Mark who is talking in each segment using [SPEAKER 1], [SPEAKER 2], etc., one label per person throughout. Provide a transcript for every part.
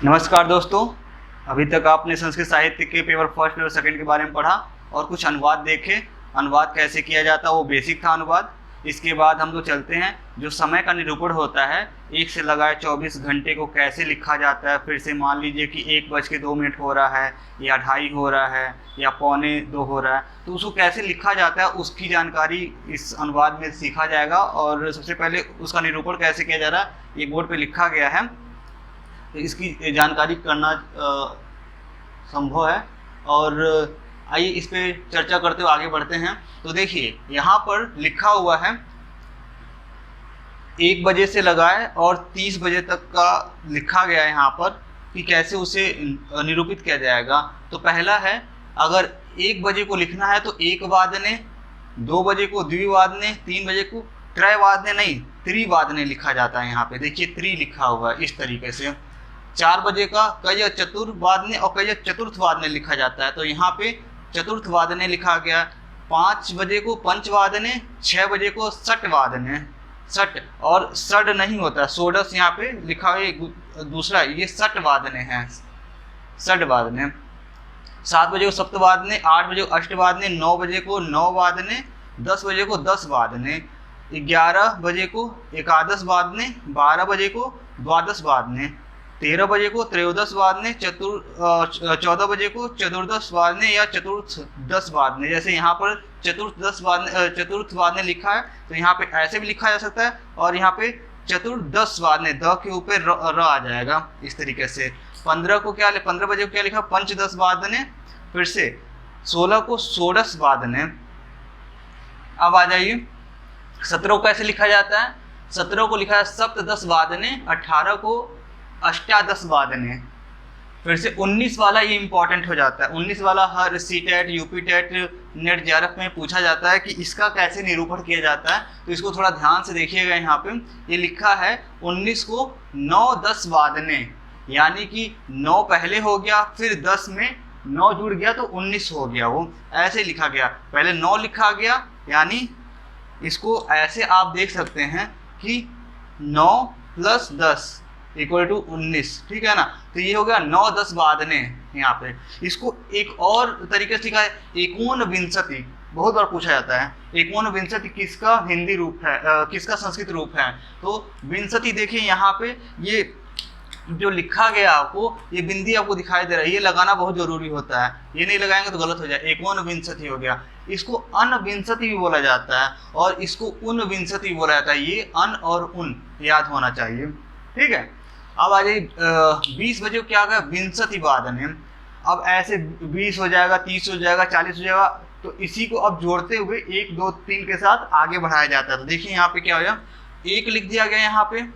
[SPEAKER 1] नमस्कार दोस्तों, अभी तक आपने संस्कृत साहित्य के पेपर फर्स्ट और सेकंड के बारे में पढ़ा और कुछ अनुवाद देखे। अनुवाद कैसे किया जाता है वो बेसिक था अनुवाद। इसके बाद हम लोग चलते हैं जो समय का निरूपण होता है, 1 से लगाए 24 घंटे को कैसे लिखा जाता है। फिर से मान लीजिए कि 1:02 हो रहा है या 2:30 हो रहा है या 1:45 हो रहा है, तो उसको कैसे लिखा जाता है उसकी जानकारी इस अनुवाद में सीखा जाएगा। और सबसे पहले उसका निरूपण कैसे किया जा रहा है ये बोर्ड पे लिखा गया है, तो इसकी जानकारी करना संभव है। और आइए इस पे चर्चा करते हुए आगे बढ़ते हैं। तो देखिए यहाँ पर लिखा हुआ है 1 बजे से लगाए और 30 बजे तक का लिखा गया है यहाँ पर कि कैसे उसे निरूपित किया जाएगा। तो पहला है, अगर 1 बजे को लिखना है तो 1 वादने, 2 बजे को द्विवादने, 3 बजे को त्रयवादने नहीं त्रिवादने लिखा जाता है। यहाँ पे देखिए त्रि लिखा हुआ है इस तरीके से। 4 बजे का कय चतुर्वादने और कय चतुर्थवादने लिखा जाता है, तो यहाँ पे चतुर्थवादने लिखा गया। 5 बजे को पंचवादने, 6 बजे को षटवादने, षट और षड नहीं होता, षोडश यहाँ पे लिखा हुआ है दूसरा, ये षटवादने है, षटवादने। 7 बजे को सप्तवादने, 8 बजे को अष्टवादने, 9 बजे को नववादने, 10 बजे को 10 वादने, 11 बजे को एकादश वादने, 12 बजे को द्वादश वादने, 13 बजे को त्रयोदश वादने, 14 बजे को चतुर्दश वादने या चतुर्दश वादने। जैसे यहाँ पर चतुर्थ वादने लिखा है तो यहाँ पे ऐसे भी लिखा जा सकता है, और यहाँ पे चतुर्दश वादने द के ऊपर र आ जाएगा इस तरीके से। 15 बजे को क्या लिखा, पंचदश वादने। फिर से 16 को षोडश वादने। अब आ जाइए 17 को कैसे लिखा जाता है। 17 को लिखा है सप्तदश वादने, 18 को अष्टादश वादने। फिर से 19 वाला ये इंपॉर्टेंट हो जाता है। 19 वाला हर CTET, UP TET, NET JRF में पूछा जाता है कि इसका कैसे निरूपण किया जाता है, तो इसको थोड़ा ध्यान से देखिएगा। यहाँ पे ये लिखा है 19 को 9-10 वादने, यानी कि 9 पहले हो गया, फिर 10 में 9 जुड़ गया तो 19 हो गया। वो ऐसे लिखा गया, पहले 9 लिखा गया, यानी इसको ऐसे आप देख सकते हैं कि 9 + 10 = 19, ठीक है ना। तो ये हो गया 9-10 वादने। यहाँ पे इसको एक और तरीके से लिखा है एकोनविंशति, बहुत बार पूछा जाता है एकोनविंशति किसका हिंदी रूप है, किसका संस्कृत रूप है। तो विंशति देखिए यहाँ पे ये जो लिखा गया आपको, ये बिंदी आपको दिखाई दे रहा है, ये लगाना बहुत जरूरी होता है, ये नहीं लगाएंगे तो गलत हो जाए। एकोनविंशति हो गया। इसको अनविंशति भी बोला जाता है और इसको उनविंशति भी बोला जाता है। ये अन और उन याद होना चाहिए, ठीक है। अब आ जाइए 20 बजे को क्या होगा, विंशति वादने। अब ऐसे 20 हो जाएगा, 30 हो जाएगा, 40 हो जाएगा, तो इसी को अब जोड़ते हुए 1, 2, 3 के साथ आगे बढ़ाया जाता है। तो देखिए यहाँ पे क्या हो गया, 1 लिख दिया गया, यहाँ पे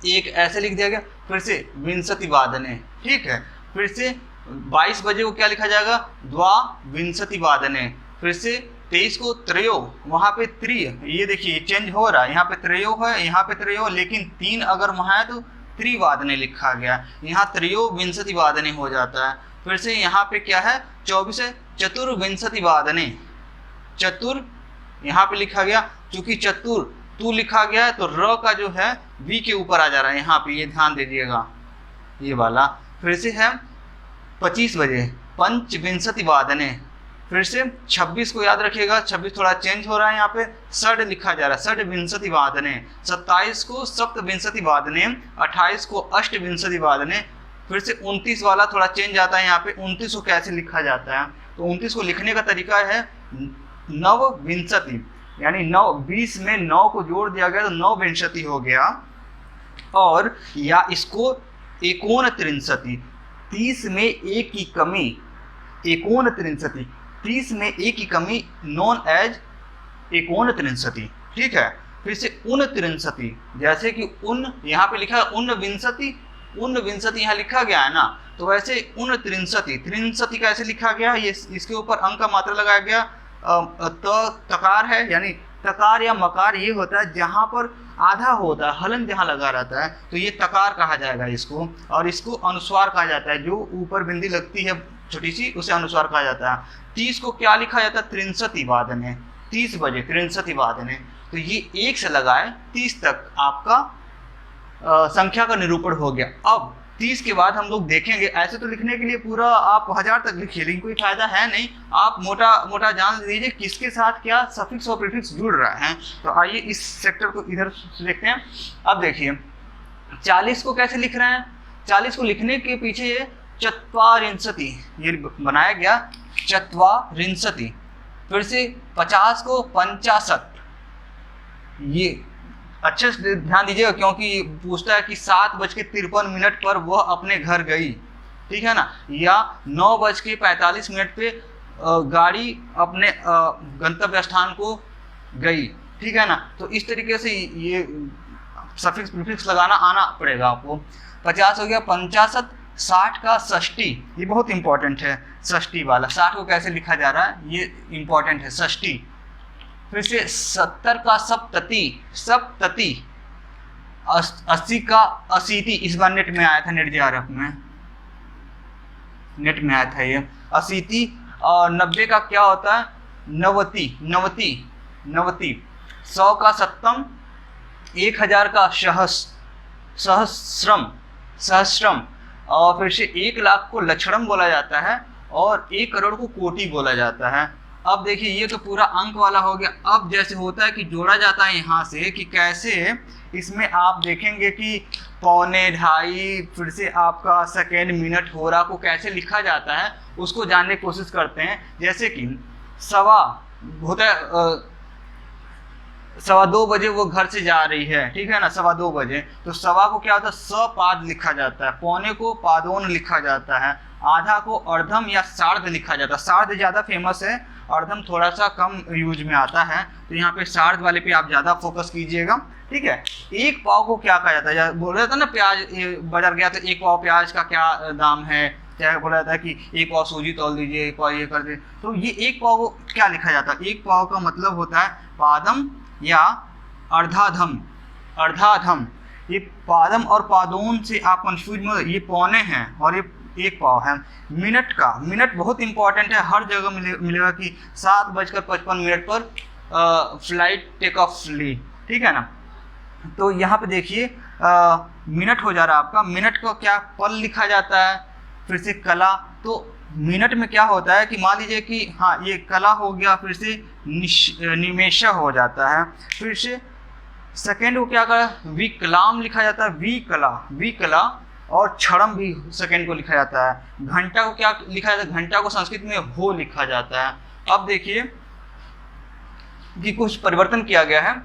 [SPEAKER 1] 1 ऐसे लिख दिया गया, फिर से विंशति वादने, ठीक है। फिर से 22 बजे को क्या लिखा जाएगा, द्वाविंशति वादने। फिर से 23 को त्रयो, वहाँ पे त्रि, ये देखिए चेंज हो रहा है, यहाँ पे त्रयो है, यहाँ पे त्रयो, लेकिन 3 अगर वहाँ है तो त्रिवादने लिखा गया, यहाँ त्रयोविंशति वादने हो जाता है। फिर से यहाँ पे क्या है 24 है चतुर्विंशति वादने, चतुर यहाँ पे लिखा गया, क्योंकि चतुर तू लिखा गया है तो र का जो है वी के ऊपर आ जा रहा है यहाँ पे, ये ध्यान दे दीजिएगा ये वाला। फिर से है 25 बजे पंचविंशति वादने। फिर से 26 को याद रखिएगा, 26 थोड़ा चेंज हो रहा है, यहाँ पे षड लिखा जा रहा है, षडविंशति वादने। 27 को सप्तविंशति वादने, 28 को अष्टविंशति वादने। फिर से 29 वाला थोड़ा चेंज आता है, यहाँ पे 29 को कैसे लिखा जाता है, तो 29 को लिखने का तरीका है नवविंशति, यानी 20 में 9 को जोड़ दिया गया तो नवविंशति हो गया। और या इसको एकोनत्रिंशति, 30 में 1 की कमी, एकोनत्रिंशति 30 में 1 की कमी नॉन एज एकोनत्रिंशति, ठीक है। फिर से उनत्रिंशति, जैसे कि उन यहाँ पे लिखा है उनविंशति, उनविंशति यहाँ लिखा गया है ना, तो वैसे उनत्रिंशति, त्रिंशति कैसे लिखा गया, ये इसके ऊपर अंक का मात्रा लगाया गया। तकार है, यानी तकार या मकार ये होता है जहाँ पर आधा होता है, हलन जहाँ लगा रहता है, तो ये तकार कहा जाएगा इसको। और इसको अनुस्वार कहा जाता है, जो ऊपर बिंदी लगती है छोटी सी, उसे अनुस्वार कहा जाता है। 30 को क्या लिखा जाता है, त्रिंशति वादने, 30 बजे त्रिंशति वादने। तो ये 1 से लगाए 30 तक आपका संख्या का निरूपण हो गया। अब 30 के बाद हम लोग देखेंगे। ऐसे तो लिखने के लिए पूरा आप 1000 तक लिखिए, लेकिन कोई फायदा है नहीं। आप मोटा मोटा जान लीजिए किसके साथ क्या सफिक्स और प्रीफिक्स जुड़ रहा है। तो आइए इस सेक्टर को इधर से देखते हैं। अब देखिए 40 को कैसे लिख रहे हैं। 40 को लिखने के पीछे ये चत्वारिंशति ये बनाया गया, चत्वारिंशति। फिर से 50 को 65, ये अच्छे से ध्यान दीजिएगा क्योंकि पूछता है कि 7:53 पर वह अपने घर गई, ठीक है ना, या 9:45 पे गाड़ी अपने गंतव्य स्थान को गई, ठीक है ना। तो इस तरीके से ये सफिक्स प्रीफिक्स लगाना आना पड़ेगा आपको। 50 हो गया 65, 60 का षष्ठी, ये बहुत इंपॉर्टेंट है षष्ठी वाला। 60 को कैसे लिखा जा रहा है ये इंपॉर्टेंट है, षष्ठी। फिर से 70 का सप्तति, सप्तति। 80 का अशीति, इस बार नेट में आया था, नेट JRF में नेट में आया था ये अशीति। और 90 का क्या होता है, नवति, नवति, नवति। 100 का सप्तम, 1000 का सहस्रम, सहस्रम। और फिर से 1 लाख को लक्षणम बोला जाता है और 1 करोड़ को कोटि बोला जाता है। अब देखिए ये तो पूरा अंक वाला हो गया। अब जैसे होता है कि जोड़ा जाता है यहाँ से कि कैसे इसमें आप देखेंगे कि पौने, ढाई, फिर से आपका सेकेंड, मिनट, होरा को कैसे लिखा जाता है उसको जानने की कोशिश करते हैं। जैसे कि सवा होता है 2:15 बजे वो घर से जा रही है, ठीक है ना, 2:15 बजे। तो सवा को क्या होता है, सपाद लिखा जाता है, पौने को पादोन लिखा जाता है, आधा को अर्धम या सार्ध लिखा जाता है। सार्ध ज़्यादा फेमस है, अर्धम थोड़ा सा कम यूज में आता है। तो यहाँ पे सार्ध वाले पे आप ज़्यादा फोकस कीजिएगा, ठीक है। 1 पाव को क्या कहा जाता है, बोल रहा था ना प्याज बाजार गया तो 1 पाव प्याज का क्या दाम है, क्या बोला जाता है कि 1 पाव सूजी तोल दीजिए, 1 पाव ये कर दे। तो ये 1 पाव को क्या लिखा जाता है, 1 पाव का मतलब होता है पादम या अर्धाधम, अर्धाधम। ये पादम और पादोन से आप कंफ्यूज मत, ये पौने हैं और ये 1 पाव है। मिनट का, मिनट बहुत इंपॉर्टेंट है, हर जगह मिलेगा कि 7:55 पर फ्लाइट टेक ऑफ ली, ठीक है ना। तो यहाँ पे देखिए मिनट हो जा रहा है आपका। मिनट को क्या पल लिखा जाता है। फिर से कला, तो मिनट में क्या होता है कि मान लीजिए कि हाँ ये कला हो गया, फिर से निमेश हो जाता है। फिर से सेकेंड को क्या करा, विकलाम लिखा जाता है, विकला, विकला। और क्षणम भी सेकेंड को लिखा जाता है। घंटा को क्या लिखा जाता है, घंटा को संस्कृत में हो लिखा जाता है। अब देखिए कि कुछ परिवर्तन किया गया है।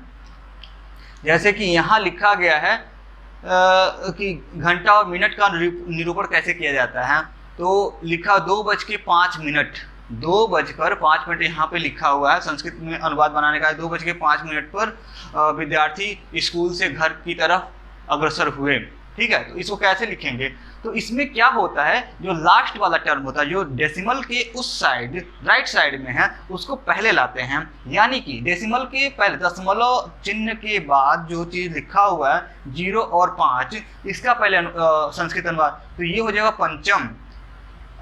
[SPEAKER 1] जैसे कि यहाँ लिखा गया है कि घंटा और मिनट का निरूपण कैसे किया जाता है। तो लिखा 2:05, 2:05 यहाँ पे लिखा हुआ है। संस्कृत में अनुवाद बनाने का है। 2:05 पर विद्यार्थी स्कूल से घर की तरफ अग्रसर हुए, ठीक है। तो इसको कैसे लिखेंगे, तो इसमें क्या होता है, जो लास्ट वाला टर्म होता है, जो डेसिमल के उस साइड राइट साइड में है, उसको पहले लाते हैं। यानी कि डेसिमल के पहले दशमलव चिन्ह के बाद जो चीज़ लिखा हुआ है 0 और 5, इसका पहले संस्कृत अनुवाद, तो ये हो जाएगा पंचम।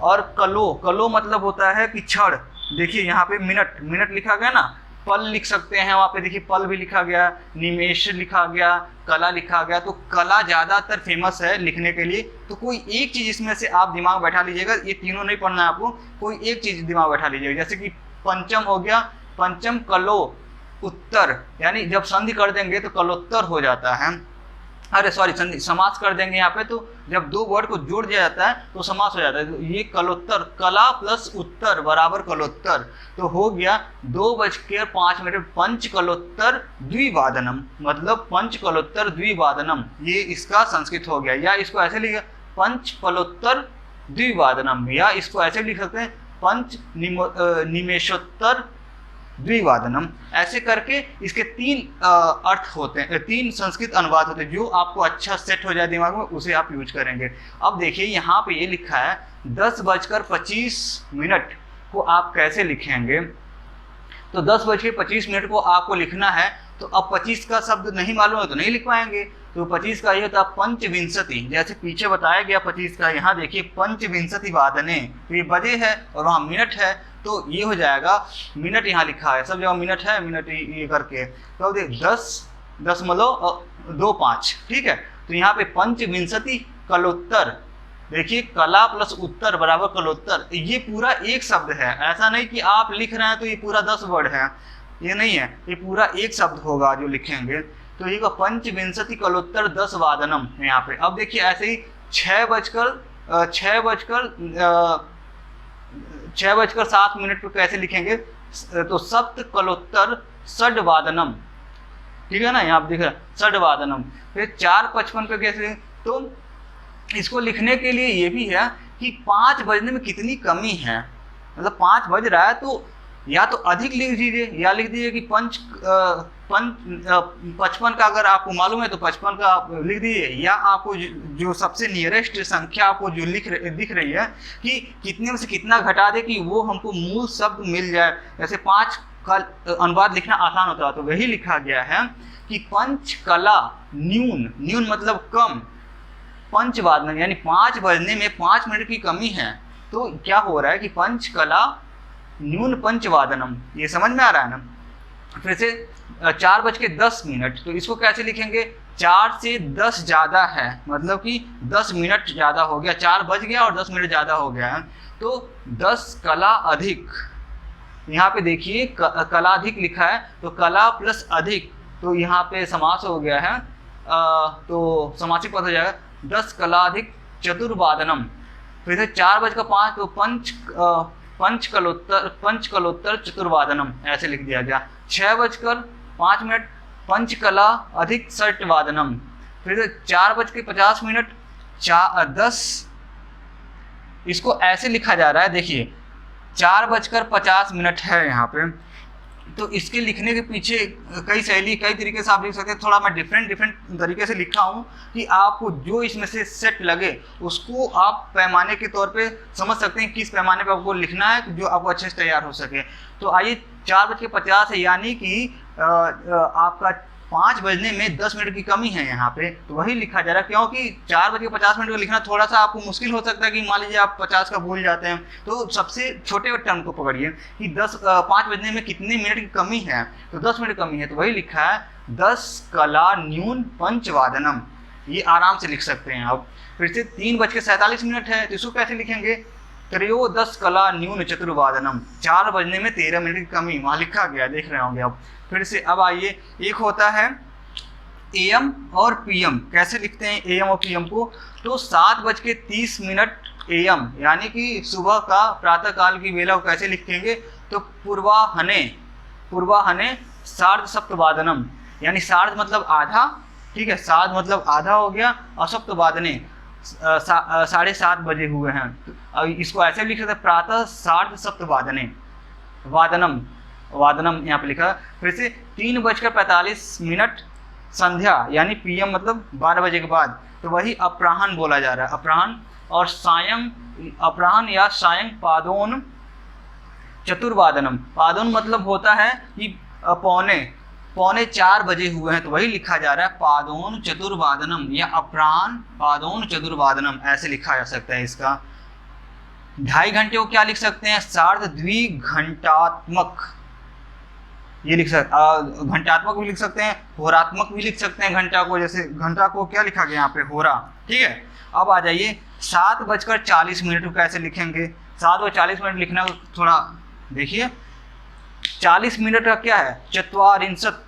[SPEAKER 1] और कलो, कलो मतलब होता है कि क्षण। देखिए यहाँ पे मिनट, मिनट लिखा गया ना, पल लिख सकते हैं, वहाँ पे देखिए पल भी लिखा गया, निमेश लिखा गया, कला लिखा गया। तो कला ज़्यादातर फेमस है लिखने के लिए। तो कोई एक चीज़ इसमें से आप दिमाग बैठा लीजिएगा, ये तीनों नहीं पढ़ना है आपको, कोई एक चीज़ दिमाग बैठा लीजिएगा। जैसे कि पंचम हो गया, पंचम कलो उत्तर, यानी जब संधि कर देंगे तो कलोत्तर हो जाता है। अरे सॉरी, संधि समास कर देंगे यहाँ पे, तो जब 2 वर्ड को जोड़ दिया जाता है तो समास हो जाता है। तो ये कलोत्तर, कला प्लस उत्तर बराबर कलोत्तर। तो हो गया 2:05 पंच कलोत्तर द्विवादनम, मतलब पंच कलोत्तर द्विवादनम, ये इसका संस्कृत हो गया। या इसको ऐसे लिखा पंच कलोत्तर द्विवादनम, या इसको ऐसे लिख सकते हैं पंच निमेशोत्तर द्विवादनम। ऐसे करके इसके 3 अर्थ होते हैं, 3 संस्कृत अनुवाद होते हैं। जो आपको अच्छा सेट हो जाए दिमाग में उसे आप यूज करेंगे। अब देखिए यहाँ पे ये लिखा है 10:25 को आप कैसे लिखेंगे। तो 10:25 को आपको लिखना है। तो अब 25 का शब्द नहीं मालूम है तो नहीं लिख पाएंगे। तो 25 का ये होता है पंचविंशति, जैसे पीछे बताया गया 25 का। यहाँ देखिए पंचविंशति वादने, तो ये बजे है और वहाँ मिनट है, तो ये हो जाएगा मिनट। यहाँ लिखा है सब जगह मिनट है, मिनट ये करके। तो देख 10.25, ठीक है। तो यहाँ पे पंचविंशति कलोत्तर, देखिए कला प्लस उत्तर बराबर कलोत्तर, ये पूरा एक शब्द है, ऐसा नहीं कि आप लिख रहे हैं तो ये पूरा 10 वर्ड है, ये नहीं है, ये पूरा एक शब्द होगा जो लिखेंगे। तो ये पंचविंशति कलोत्तर 10 वादनम है यहाँ पे। अब देखिए ऐसे ही 6:07 पर कैसे लिखेंगे, तो सप्त कलोत्तर षड वादनम, ठीक है ना, यहाँ पे दिख रहा है षड वादनम। फिर 4:55 पे कैसे, तो इसको लिखने के लिए ये भी है कि 5 बजने में कितनी कमी है, मतलब 5 बज रहा है तो या तो अधिक लिख दीजिए या लिख दीजिए कि 55 का अगर आपको मालूम है तो 55 का आप लिख दीजिए, या आपको जो सबसे नियरेस्ट संख्या आपको जो दिख रही है कि कितने में से कितना घटा दे कि वो हमको मूल शब्द मिल जाए। जैसे 5 का अनुवाद लिखना आसान होता है तो वही लिखा गया है कि पंच कला न्यून, न्यून मतलब कम, पंचवादनम यानी 5 बजने में 5 मिनट की कमी है, तो क्या हो रहा है कि पंच कला न्यून पंचवादनम, ये समझ में आ रहा है ना। फिर से 4:10, तो इसको कैसे लिखेंगे, 4 से 10 ज़्यादा है, मतलब कि 10 मिनट ज़्यादा हो गया, 4 बज गया और 10 मिनट ज़्यादा हो गया है, तो 10 कला अधिक, यहाँ पे देखिए कला अधिक लिखा है तो कला प्लस अधिक, तो यहाँ पे समास हो गया है, तो समासिक पद हो जाएगा 10 कला अधिक चतुर्वादनम। फिर से 4:05 तो पंचकलोत्तर चतुर्वादनम ऐसे लिख दिया गया। 6:05 पंचकला अधिक षट्वादनम। फिर से 4:50 10, इसको ऐसे लिखा जा रहा है, देखिए 4:50 है यहाँ पे, तो इसके लिखने के पीछे कई शैली कई तरीके से आप लिख सकते हैं। थोड़ा मैं डिफरेंट तरीके से लिखा हूँ कि आपको जो इसमें से सेट लगे उसको आप पैमाने के तौर पे समझ सकते हैं किस पैमाने पे आपको लिखना है जो आपको अच्छे से तैयार हो सके। तो आइए 4:50 है, यानी कि आपका 5 बजने में 10 मिनट की कमी है यहाँ पे, तो वही लिखा जा रहा है, क्योंकि 4:50 को लिखना थोड़ा सा आपको मुश्किल हो सकता है कि मान लीजिए आप 50 का भूल जाते हैं, तो सबसे छोटे टर्म को पकड़िए कि 5 बजने में कितने मिनट की कमी है, तो 10 मिनट कमी है, तो वही लिखा है 10 कला न्यून पंचवादनम, ये आराम से लिख सकते हैं आप। फिर से 3:47 है, तो इसको कैसे लिखेंगे, त्रयोदश कला न्यून चतुर्वादनम, 4 बजने में 13 मिनट की कमी, वहाँ लिखा गया, देख रहे होंगे आप। फिर से अब आइए, एक होता है एएम और पीएम, कैसे लिखते हैं एएम और पीएम को, तो 7:30 एएम यानी कि सुबह का प्रातः काल की वेला को कैसे लिखेंगे, तो पूर्वाहने सार्ध सप्तवादनम, यानी सार्ध मतलब आधा, ठीक है, सार्ध मतलब आधा हो गया, और सप्तवादने 7:30 बजे हुए हैं, अब इसको ऐसे लिख सकते हैं प्रातः सार्ध सप्तवादने वादनम यहाँ पे लिखा। फिर से 3:45 संध्या यानी पीएम मतलब 12 बजे के बाद, तो वही अपराह्न बोला जा रहा है, अपराह्न। और अपराह्न या सायं पादोन चतुर्वादनम, पादोन मतलब होता है कि पौने 4 बजे हुए हैं, तो वही लिखा जा रहा है पादोन चतुर्वादनम या अपराह्न पादोन चतुर्वादनम, ऐसे लिखा जा सकता है इसका। 2.5 घंटे को क्या लिख सकते हैं, सार्धद्विघंटात्मक, ये लिख सकते, घंटात्मक भी लिख सकते हैं, होरात्मक भी लिख सकते हैं घंटा को, जैसे घंटा को क्या लिखा गया यहाँ पे, होरा, ठीक है। अब आ जाइए 7:40 को कैसे लिखेंगे, 7:40 लिखना थोड़ा देखिए, 40 मिनट का क्या है, चत्वारिंशत,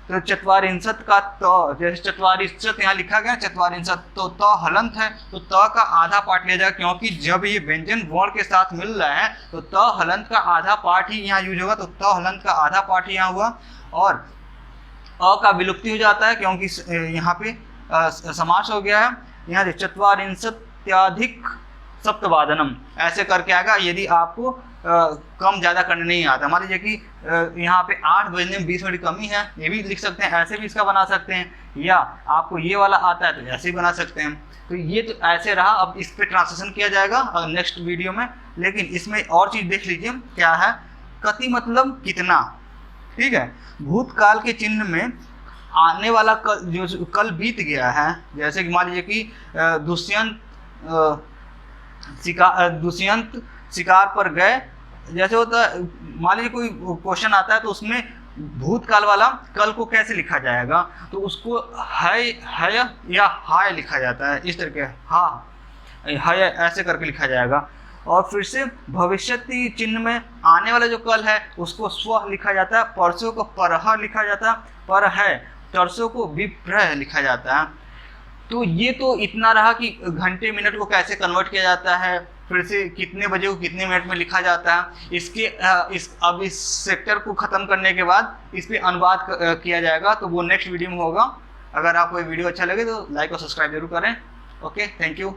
[SPEAKER 1] तो चत्वारिंशत का त, जैसे चत्वारिंशत यहाँ लिखा गया चत्वारिंशत, तो त हलंत है, तो त का आधा पार्ट लिया जाएगा, क्योंकि जब ये व्यंजन वर्ण के साथ मिल रहा है तो त हलंत का आधा पार्ट ही यहाँ यूज होगा, तो त हलंत का आधा पार्ट यहाँ हुआ, और अ का विलुप्ति हो जाता है क्योंकि यहाँ पे समास हो गया है, यहाँ चत्वारिंशत्याधिक सप्तवादनम ऐसे करके आएगा। यदि आपको कम ज़्यादा करने नहीं आता, मान लीजिए कि यहाँ पे 8 बजने में 20 मिनट कमी है, ये भी लिख सकते हैं, ऐसे भी इसका बना सकते हैं, या आपको ये वाला आता है तो ऐसे भी बना सकते हैं। तो ये तो ऐसे रहा, अब इस पर ट्रांसलेशन किया जाएगा नेक्स्ट वीडियो में, लेकिन इसमें और चीज़ देख लीजिए क्या है, कति मतलब कितना, ठीक है। भूतकाल के चिन्ह में आने वाला जो कल बीत गया है, जैसे कि मान लीजिए कि दुष्यंत शिकार पर गए, जैसे होता है मान लीजिए कोई क्वेश्चन आता है तो उसमें भूतकाल वाला कल को कैसे लिखा जाएगा, तो उसको है या हाय लिखा जाता है, इस तरीके हाय ऐसे करके लिखा जाएगा। और फिर से भविष्यति चिन्ह में आने वाला जो कल है उसको स्व लिखा जाता है, परसों को परह लिखा जाता है, पर है, तरसों को विप्रह लिखा जाता है। तो ये तो इतना रहा कि घंटे मिनट को कैसे कन्वर्ट किया जाता है, फिर से कितने बजे को कितने मिनट में लिखा जाता है। इसके अब इस सेक्टर को ख़त्म करने के बाद इस पर अनुवाद किया जाएगा, तो वो नेक्स्ट वीडियो में होगा। अगर आपको ये वीडियो अच्छा लगे तो लाइक और सब्सक्राइब जरूर करें। Okay, thank you.